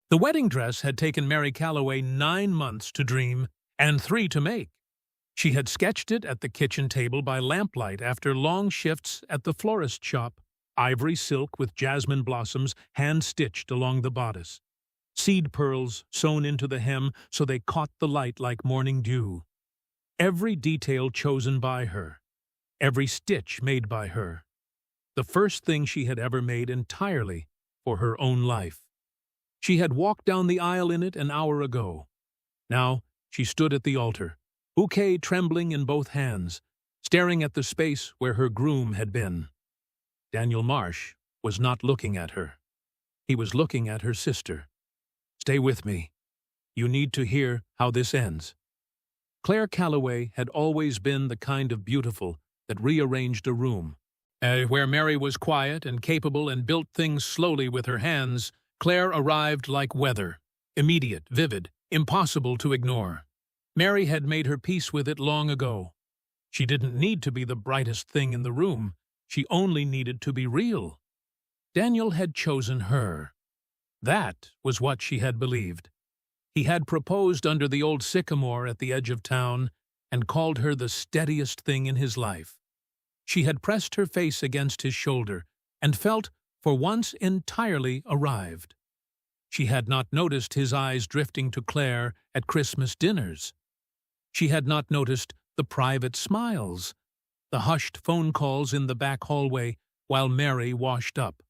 The wedding dress had taken Mary Calloway 9 months to dream and 3 to make. She had sketched it at the kitchen table by lamplight after long shifts at the florist shop, ivory silk with jasmine blossoms hand-stitched along the bodice, seed pearls sewn into the hem so they caught the light like morning dew. Every detail chosen by her, every stitch made by her. The first thing she had ever made entirely for her own life. She had walked down the aisle in it an hour ago. Now she stood at the altar, bouquet trembling in both hands, staring at the space where her groom had been. Daniel Marsh was not looking at her. He was looking at her sister. "Stay with me. You need to hear how this ends." Claire Calloway had always been the kind of beautiful that rearranged a room. Where Mary was quiet and capable and built things slowly with her hands, Claire arrived like weather, immediate, vivid, impossible to ignore. Mary had made her peace with it long ago. She didn't need to be the brightest thing in the room. She only needed to be real. Daniel had chosen her. That was what she had believed. He had proposed under the old sycamore at the edge of town and called her the steadiest thing in his life. She had pressed her face against his shoulder and felt, for once, entirely arrived. She had not noticed his eyes drifting to Claire at Christmas dinners. She had not noticed the private smiles, the hushed phone calls in the back hallway while Mary washed up.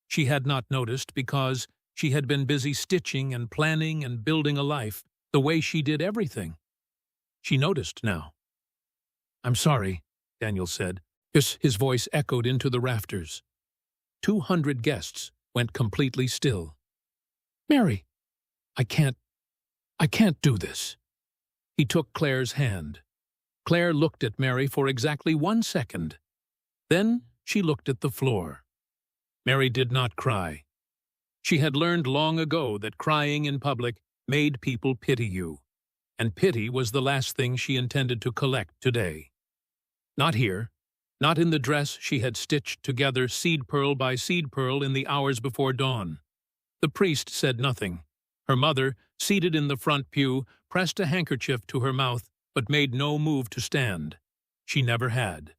She had not noticed because she had been busy stitching and planning and building a life the way she did everything. She noticed now. "I'm sorry," Daniel said. His voice echoed into the rafters. 200 guests went completely still. "Mary, I can't do this." He took Claire's hand. Claire looked at Mary for exactly 1 second. Then she looked at the floor. Mary did not cry. She had learned long ago that crying in public made people pity you, and pity was the last thing she intended to collect today. Not here. Not in the dress she had stitched together seed pearl by seed pearl in the hours before dawn. The priest said nothing. Her mother, seated in the front pew, pressed a handkerchief to her mouth but made no move to stand. She never had.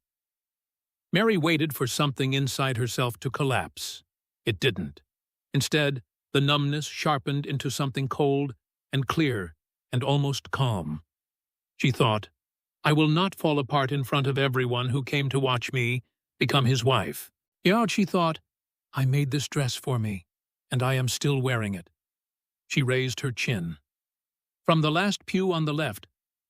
Mary waited for something inside herself to collapse. It didn't. Instead, the numbness sharpened into something cold and clear and almost calm. She thought, "I will not fall apart in front of everyone who came to watch me become his wife." Yeah, she thought, "I made this dress for me, and I am still wearing it." She raised her chin. From the last pew on the left,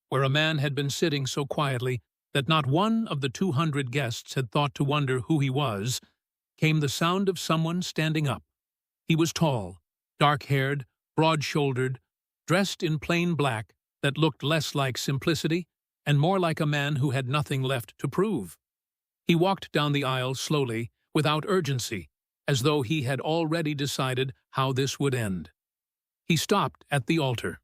where a man had been sitting so quietly that not one of the 200 guests had thought to wonder who he was, came the sound of someone standing up. He was tall, dark-haired, broad-shouldered, dressed in plain black that looked less like simplicity and more like a man who had nothing left to prove. He walked down the aisle slowly, without urgency, as though he had already decided how this would end. He stopped at the altar.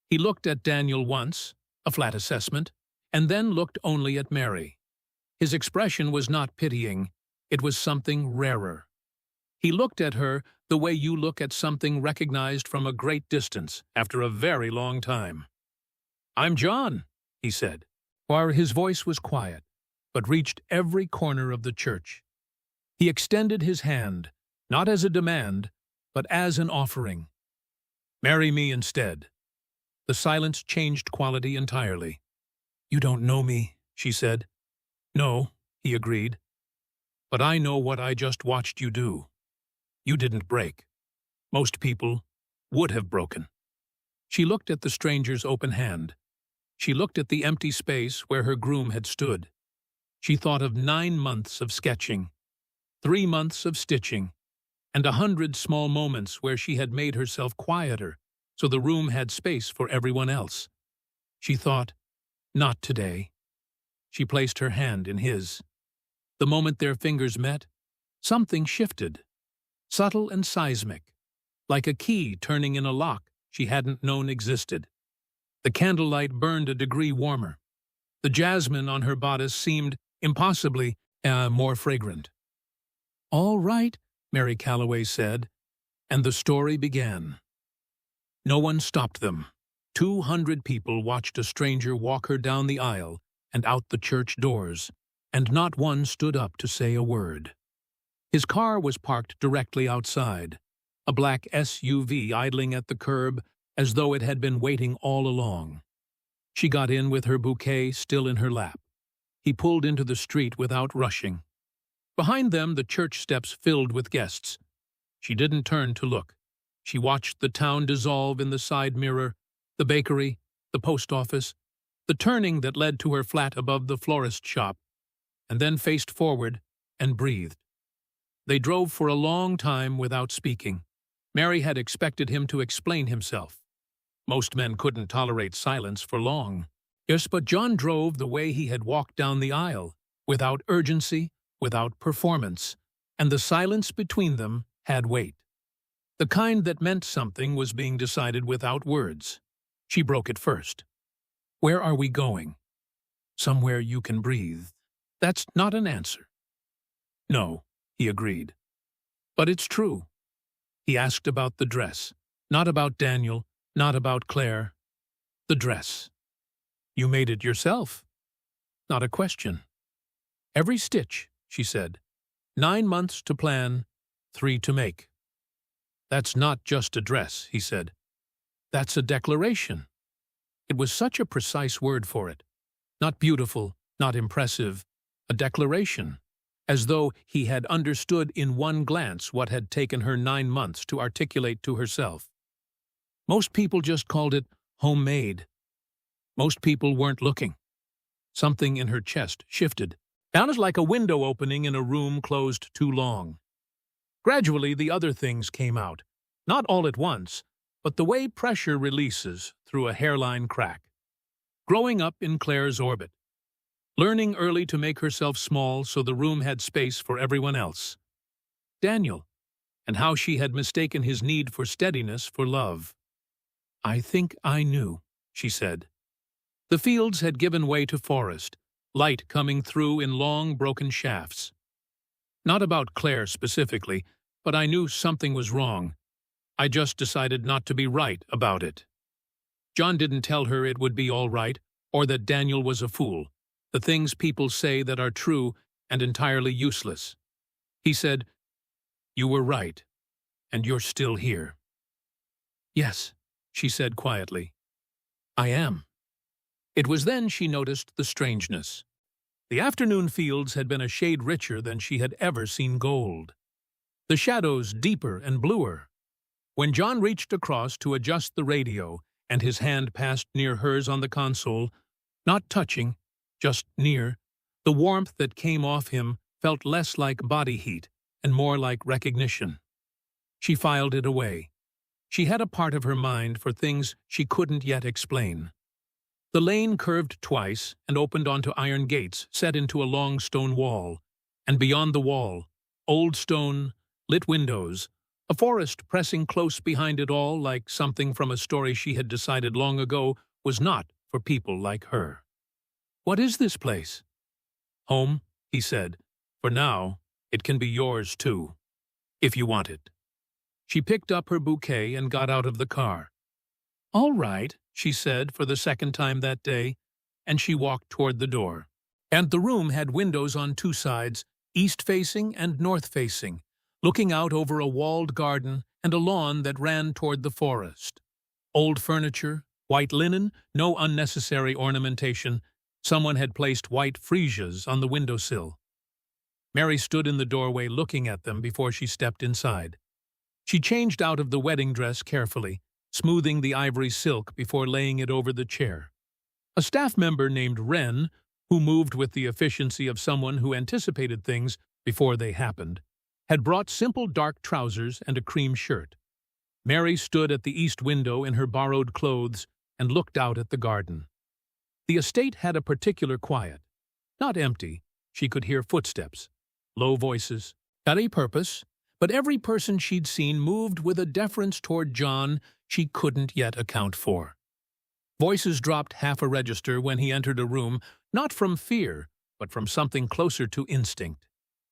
He looked at Daniel once, a flat assessment, and then looked only at Mary. His expression was not pitying, it was something rarer. He looked at her the way you look at something recognized from a great distance after a very long time. "I'm John," he said, while his voice was quiet, but reached every corner of the church. He extended his hand, not as a demand, but as an offering. "Marry me instead." The silence changed quality entirely. "You don't know me," she said. "No," he agreed. "But I know what I just watched you do. You didn't break. Most people would have broken." She looked at the stranger's open hand. She looked at the empty space where her groom had stood. She thought of 9 months of sketching, 3 months of stitching, and 100 small moments where she had made herself quieter so the room had space for everyone else. She thought, not today. She placed her hand in his. The moment their fingers met, something shifted, subtle and seismic, like a key turning in a lock she hadn't known existed. The candlelight burned a degree warmer. The jasmine on her bodice seemed impossibly more fragrant. "All right," Mary Calloway said, and the story began. No one stopped them. 200 people watched a stranger walk her down the aisle and out the church doors, and not one stood up to say a word. His car was parked directly outside, a black SUV idling at the curb as though it had been waiting all along. She got in with her bouquet still in her lap. He pulled into the street without rushing. Behind them, the church steps filled with guests. She didn't turn to look. She watched the town dissolve in the side mirror, the bakery, the post office, the turning that led to her flat above the florist shop, and then faced forward and breathed. They drove for a long time without speaking. Mary had expected him to explain himself. Most men couldn't tolerate silence for long. Yes, but John drove the way he had walked down the aisle, without urgency, without performance, and the silence between them had weight. The kind that meant something was being decided without words. She broke it first. "Where are we going?" "Somewhere you can breathe." "That's not an answer." "No," he agreed. "But it's true." He asked about the dress, not about Daniel, not about Claire. The dress. "You made it yourself." "Not a question." "Every stitch," she said. 9 months to plan, 3 to make." "That's not just a dress," he said. "That's a declaration." It was such a precise word for it. Not beautiful, not impressive, a declaration, as though he had understood in one glance what had taken her 9 months to articulate to herself. Most people just called it homemade. Most people weren't looking. Something in her chest shifted. Sounded like a window opening in a room closed too long. Gradually, the other things came out. Not all at once, but the way pressure releases through a hairline crack. Growing up in Claire's orbit. Learning early to make herself small so the room had space for everyone else. Daniel, and how she had mistaken his need for steadiness for love. "I think I knew," she said. The fields had given way to forest, light coming through in long, broken shafts. Not about Claire specifically, but I knew something was wrong. I just decided not to be right about it. John didn't tell her it would be all right, or that Daniel was a fool, the things people say that are true and entirely useless. He said, "You were right, and you're still here." "Yes," she said quietly. "I am." It was then she noticed the strangeness. The afternoon fields had been a shade richer than she had ever seen gold. The shadows deeper and bluer. When John reached across to adjust the radio and his hand passed near hers on the console, not touching, just near, the warmth that came off him felt less like body heat and more like recognition. She filed it away. She had a part of her mind for things she couldn't yet explain. The lane curved twice and opened onto iron gates set into a long stone wall, and beyond the wall, old stone, lit windows, a forest pressing close behind it all like something from a story she had decided long ago was not for people like her. "What is this place?" "Home," he said. "For now, it can be yours too, if you want it." She picked up her bouquet and got out of the car. "All right," she said for the second time that day, and she walked toward the door. And the room had windows on 2 sides, east-facing and north-facing, looking out over a walled garden and a lawn that ran toward the forest. Old furniture, white linen, no unnecessary ornamentation. Someone had placed white freesias on the windowsill. Mary stood in the doorway looking at them before she stepped inside. She changed out of the wedding dress carefully, smoothing the ivory silk before laying it over the chair. A staff member named Wren, who moved with the efficiency of someone who anticipated things before they happened, had brought simple dark trousers and a cream shirt. Mary stood at the east window in her borrowed clothes and looked out at the garden. The estate had a particular quiet. Not empty, she could hear footsteps, low voices, had a purpose, but every person she'd seen moved with a deference toward John she couldn't yet account for. Voices dropped half a register when he entered a room, not from fear, but from something closer to instinct.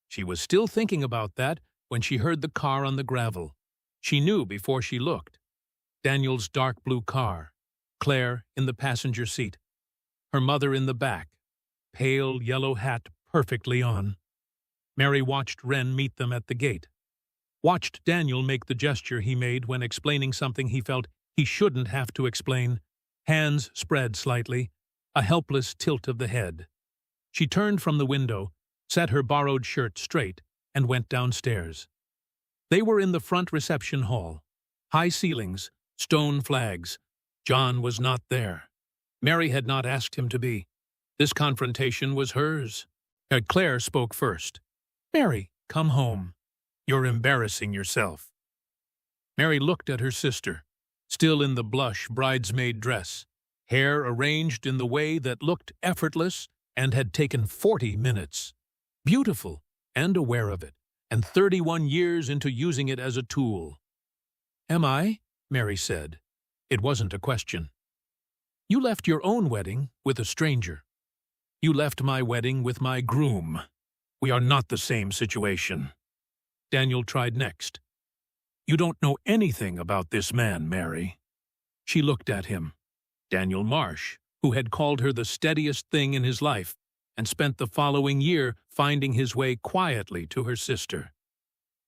She was still thinking about that when she heard the car on the gravel. She knew before she looked. Daniel's dark blue car, Claire in the passenger seat, her mother in the back, pale yellow hat perfectly on. Mary watched Wren meet them at the gate, watched Daniel make the gesture he made when explaining something he felt he shouldn't have to explain, hands spread slightly, a helpless tilt of the head. She turned from the window, set her borrowed shirt straight, and went downstairs. They were in the front reception hall. High ceilings, stone flags. John was not there. Mary had not asked him to be. This confrontation was hers. Claire spoke first. "Mary, come home. You're embarrassing yourself." Mary looked at her sister, still in the blush bridesmaid dress, hair arranged in the way that looked effortless and had taken 40 minutes. Beautiful and aware of it, and 31 years into using it as a tool. "Am I?" Mary said. It wasn't a question. "You left your own wedding with a stranger. You left my wedding with my groom. We are not the same situation." Daniel tried next. "You don't know anything about this man, Mary." She looked at him. Daniel Marsh, who had called her the steadiest thing in his life, and spent the following year finding his way quietly to her sister.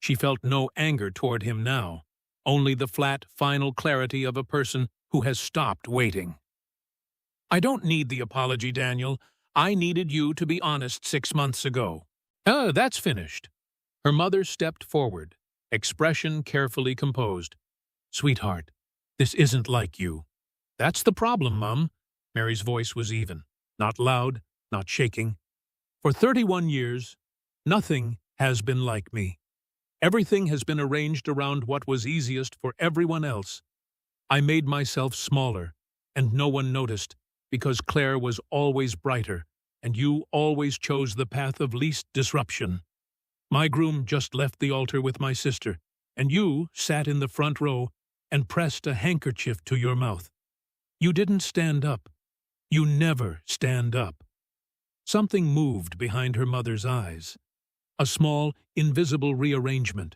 She felt no anger toward him now, only the flat, final clarity of a person who has stopped waiting. "I don't need the apology, Daniel. I needed you to be honest 6 months ago." That's finished." Her mother stepped forward, expression carefully composed. "Sweetheart, this isn't like you." "That's the problem, Mum." Mary's voice was even, not loud, not shaking. "For 31 years, nothing has been like me. Everything has been arranged around what was easiest for everyone else. I made myself smaller, and no one noticed, because Claire was always brighter, and you always chose the path of least disruption. My groom just left the altar with my sister, and you sat in the front row and pressed a handkerchief to your mouth. You didn't stand up. You never stand up." Something moved behind her mother's eyes. A small, invisible rearrangement.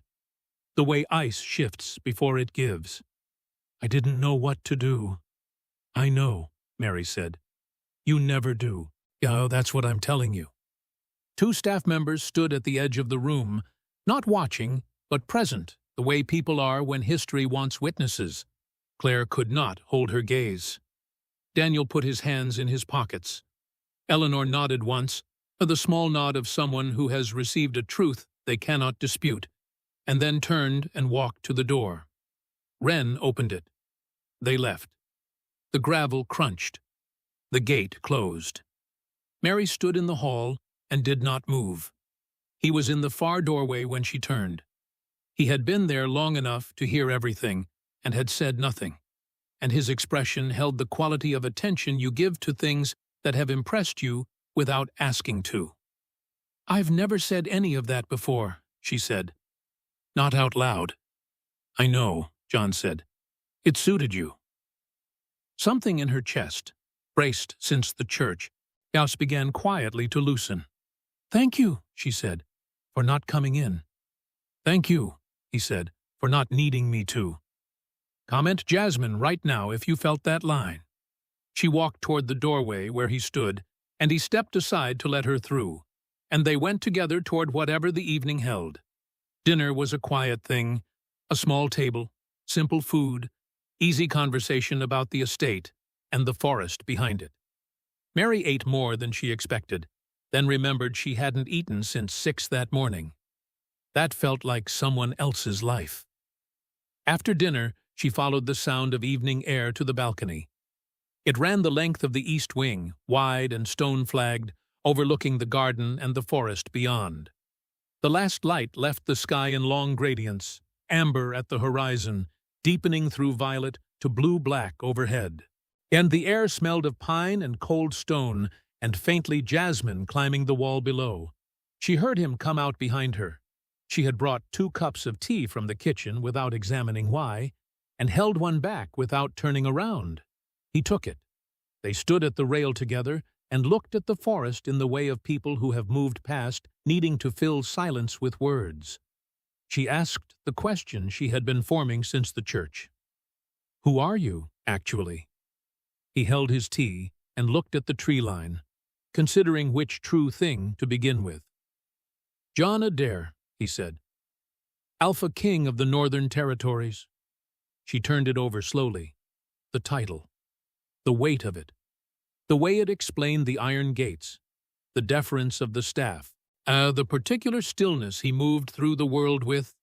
The way ice shifts before it gives. "I didn't know what to do." "I know," Mary said. "You never do." "Yeah, that's what I'm telling you." 2 staff members stood at the edge of the room, not watching, but present, the way people are when history wants witnesses. Claire could not hold her gaze. Daniel put his hands in his pockets. Eleanor nodded once, the small nod of someone who has received a truth they cannot dispute, and then turned and walked to the door. Wren opened it. They left. The gravel crunched. The gate closed. Mary stood in the hall and did not move. He was in the far doorway when she turned. He had been there long enough to hear everything and had said nothing, and his expression held the quality of attention you give to things that have impressed you without asking to. "I've never said any of that before," she said. "Not out loud." "I know," John said. "It suited you." Something in her chest, braced since the church, began quietly to loosen. "Thank you," she said, "for not coming in." "Thank you," he said, "for not needing me to. Comment Jasmine right now if you felt that line." She walked toward the doorway where he stood, and he stepped aside to let her through, and they went together toward whatever the evening held. Dinner was a quiet thing, a small table, simple food, easy conversation about the estate and the forest behind it. Mary ate more than she expected, then remembered she hadn't eaten since 6 that morning. That felt like someone else's life. After dinner, she followed the sound of evening air to the balcony. It ran the length of the east wing, wide and stone-flagged, overlooking the garden and the forest beyond. The last light left the sky in long gradients, amber at the horizon, deepening through violet to blue-black overhead. And the air smelled of pine and cold stone, and faintly jasmine climbing the wall below. She heard him come out behind her. She had brought 2 cups of tea from the kitchen without examining why, and held one back without turning around. He took it. They stood at the rail together and looked at the forest in the way of people who have moved past, needing to fill silence with words. She asked the question she had been forming since the church. Who are you, actually? He held his tea and looked at the tree line, considering which true thing to begin with. John Adair, he said. Alpha King of the Northern Territories. She turned it over slowly. The title. The weight of it. The way it explained the iron gates. The deference of the staff. The particular stillness he moved through the world with.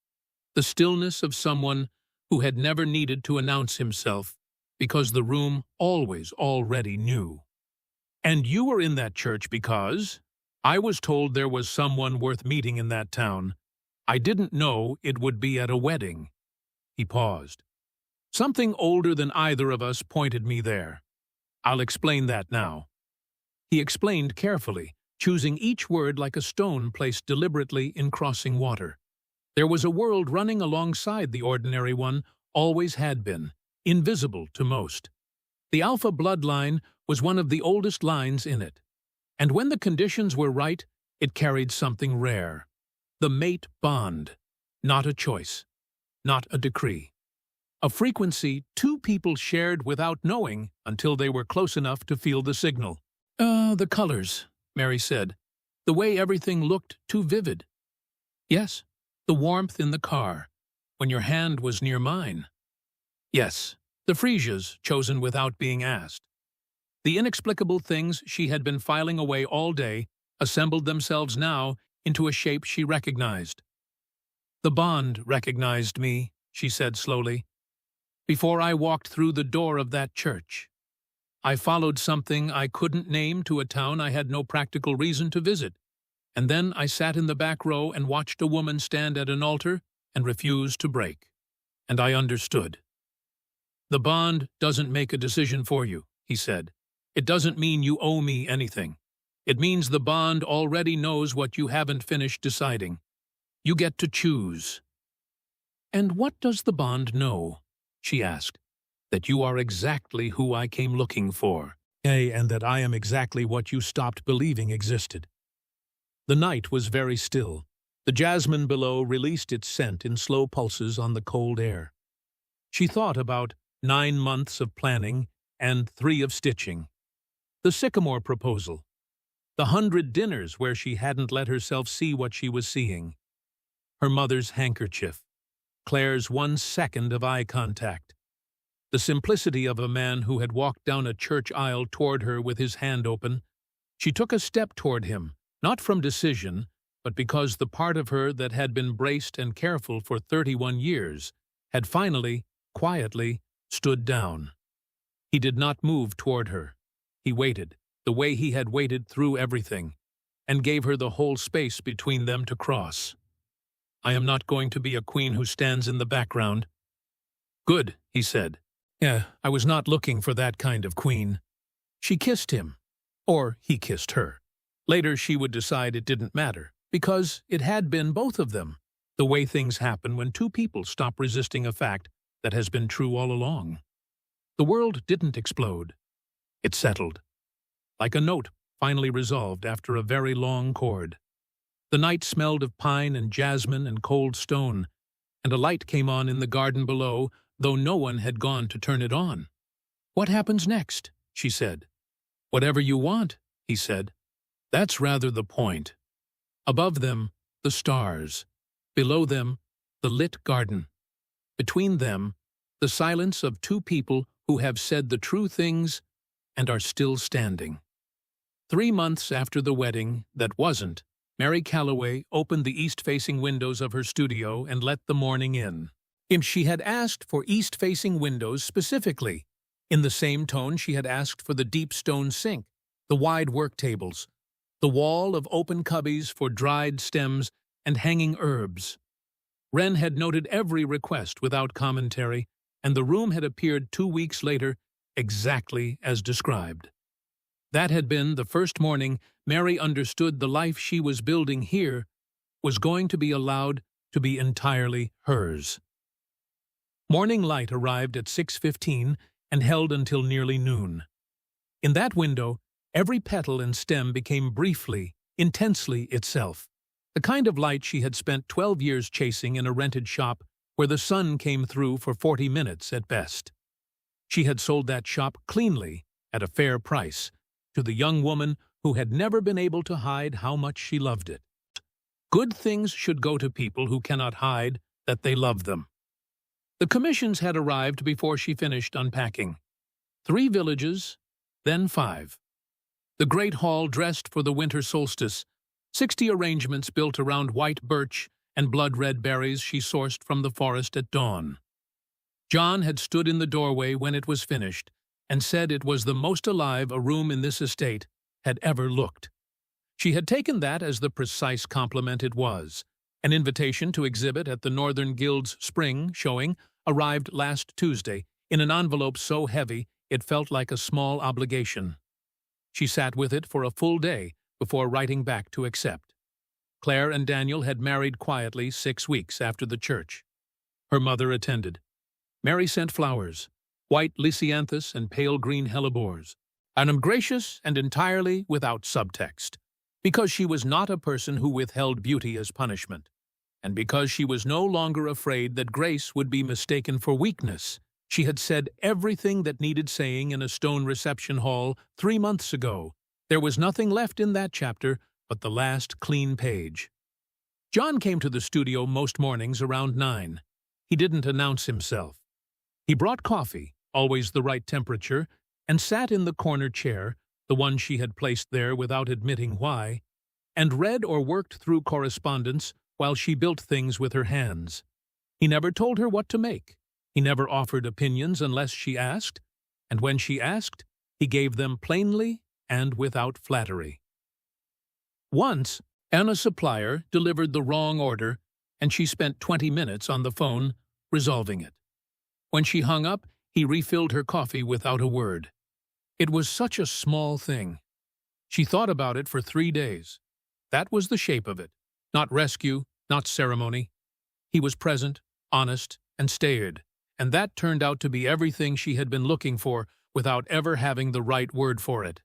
The stillness of someone who had never needed to announce himself because the room always already knew. And you were in that church because I was told there was someone worth meeting in that town. I didn't know it would be at a wedding. He paused. Something older than either of us pointed me there. I'll explain that now. He explained carefully, choosing each word like a stone placed deliberately in crossing water. There was a world running alongside the ordinary one, always had been, invisible to most. The Alpha bloodline was one of the oldest lines in it. And when the conditions were right, it carried something rare. The mate bond. Not a choice. Not a decree. A frequency two people shared without knowing until they were close enough to feel the signal. The colors, Mary said. The way everything looked too vivid. Yes, the warmth in the car, when your hand was near mine. Yes, the freesias chosen without being asked. The inexplicable things she had been filing away all day assembled themselves now into a shape she recognized. The bond recognized me, she said slowly. Before I walked through the door of that church. I followed something I couldn't name to a town I had no practical reason to visit, and then I sat in the back row and watched a woman stand at an altar and refuse to break. And I understood. The bond doesn't make a decision for you, he said. It doesn't mean you owe me anything. It means the bond already knows what you haven't finished deciding. You get to choose. And what does the bond know? She asked. That you are exactly who I came looking for. And that I am exactly what you stopped believing existed. The night was very still. The jasmine below released its scent in slow pulses on the cold air. She thought about 9 months of planning and 3 of stitching. The sycamore proposal. The 100 dinners where she hadn't let herself see what she was seeing. Her mother's handkerchief. Claire's 1 second of eye contact. The simplicity of a man who had walked down a church aisle toward her with his hand open. She took a step toward him, not from decision, but because the part of her that had been braced and careful for 31 years had finally, quietly, stood down. He did not move toward her. He waited, the way he had waited through everything, and gave her the whole space between them to cross. I am not going to be a queen who stands in the background. Good, he said. Yeah, I was not looking for that kind of queen. She kissed him. Or he kissed her. Later she would decide it didn't matter, because it had been both of them. The way things happen when 2 people stop resisting a fact that has been true all along. The world didn't explode. It settled. Like a note finally resolved after a very long chord. The night smelled of pine and jasmine and cold stone, and a light came on in the garden below, though no one had gone to turn it on. What happens next? She said. Whatever you want, he said. That's rather the point. Above them, the stars. Below them, the lit garden. Between them, the silence of 2 people who have said the true things and are still standing. 3 months after the wedding that wasn't, Mary Calloway opened the east-facing windows of her studio and let the morning in. She had asked for east-facing windows specifically. In the same tone she had asked for the deep stone sink, the wide work tables, the wall of open cubbies for dried stems and hanging herbs. Wren had noted every request without commentary, and the room had appeared 2 weeks later exactly as described. That had been the first morning Mary understood the life she was building here was going to be allowed to be entirely hers. Morning light arrived at 6:15 and held until nearly noon. In that window, every petal and stem became briefly, intensely itself, the kind of light she had spent 12 years chasing in a rented shop where the sun came through for 40 minutes at best. She had sold that shop cleanly, at a fair price, to the young woman who had never been able to hide how much she loved it. Good things should go to people who cannot hide that they love them. The commissions had arrived before she finished unpacking. 3 villages, then 5. The great hall dressed for the winter solstice, 60 arrangements built around white birch and blood-red berries she sourced from the forest at dawn. John had stood in the doorway when it was finished and said it was the most alive a room in this estate had ever looked. She had taken that as the precise compliment it was. An invitation to exhibit at the Northern Guild's spring showing arrived last Tuesday in an envelope so heavy it felt like a small obligation. She sat with it for a full day before writing back to accept. Claire and Daniel had married quietly 6 weeks after the church. Her mother attended. Mary sent flowers, white lisianthus and pale green hellebores. I am gracious and entirely without subtext, because she was not a person who withheld beauty as punishment, and because she was no longer afraid that grace would be mistaken for weakness. She had said everything that needed saying in a stone reception hall 3 months ago. There was nothing left in that chapter but the last clean page. John came to the studio most mornings around 9. He didn't announce himself. He brought coffee, always the right temperature, and sat in the corner chair, the one she had placed there without admitting why, and read or worked through correspondence while she built things with her hands. He never told her what to make. He never offered opinions unless she asked, and when she asked, he gave them plainly and without flattery. Once, Anna's supplier delivered the wrong order, and she spent 20 minutes on the phone resolving it. When she hung up, he refilled her coffee without a word. It was such a small thing. She thought about it for 3 days. That was the shape of it. Not rescue, not ceremony. He was present, honest, and staid, and that turned out to be everything she had been looking for without ever having the right word for it.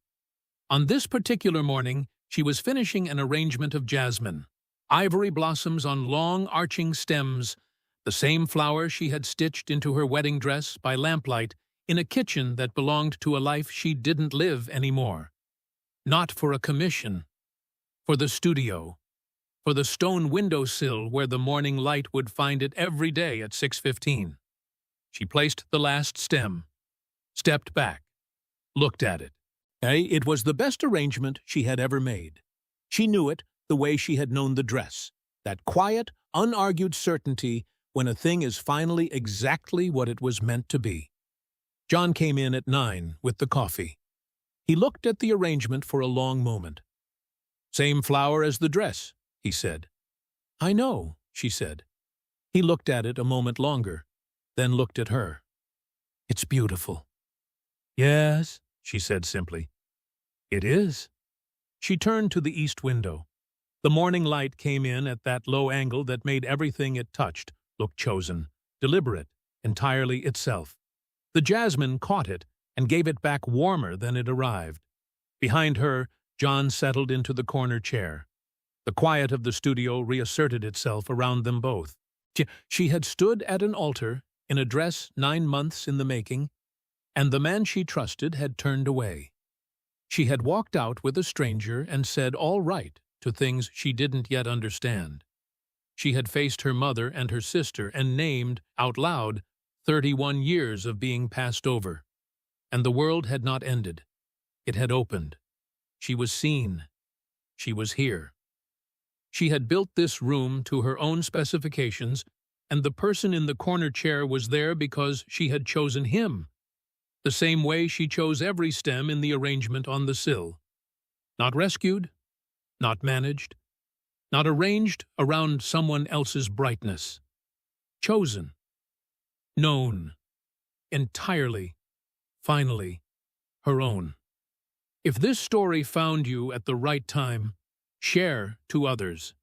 On this particular morning, she was finishing an arrangement of jasmine, ivory blossoms on long arching stems, the same flower she had stitched into her wedding dress by lamplight in a kitchen that belonged to a life she didn't live anymore. Not for a commission, for the studio, for the stone windowsill where the morning light would find it every day at 6:15. She placed the last stem, stepped back, looked at it. It was the best arrangement she had ever made. She knew it the way she had known the dress, that quiet, unargued certainty when a thing is finally exactly what it was meant to be. John came in at 9 with the coffee. He looked at the arrangement for a long moment. "Same flower as the dress," he said. "I know," she said. He looked at it a moment longer, then looked at her. "It's beautiful." "Yes," she said simply. "It is." She turned to the east window. The morning light came in at that low angle that made everything it touched look chosen, deliberate, entirely itself. The jasmine caught it and gave it back warmer than it arrived. Behind her, John settled into the corner chair. The quiet of the studio reasserted itself around them both. She had stood at an altar in a dress 9 months in the making, and the man she trusted had turned away. She had walked out with a stranger and said all right to things she didn't yet understand. She had faced her mother and her sister and named, out loud, 31 years of being passed over. And the world had not ended. It had opened. She was seen. She was here. She had built this room to her own specifications, and the person in the corner chair was there because she had chosen him, the same way she chose every stem in the arrangement on the sill. Not rescued, not managed, not arranged around someone else's brightness. Chosen. Known. Entirely, finally, her own. If this story found you at the right time, share to others,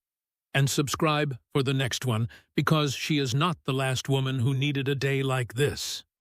and subscribe for the next one, because she is not the last woman who needed a day like this.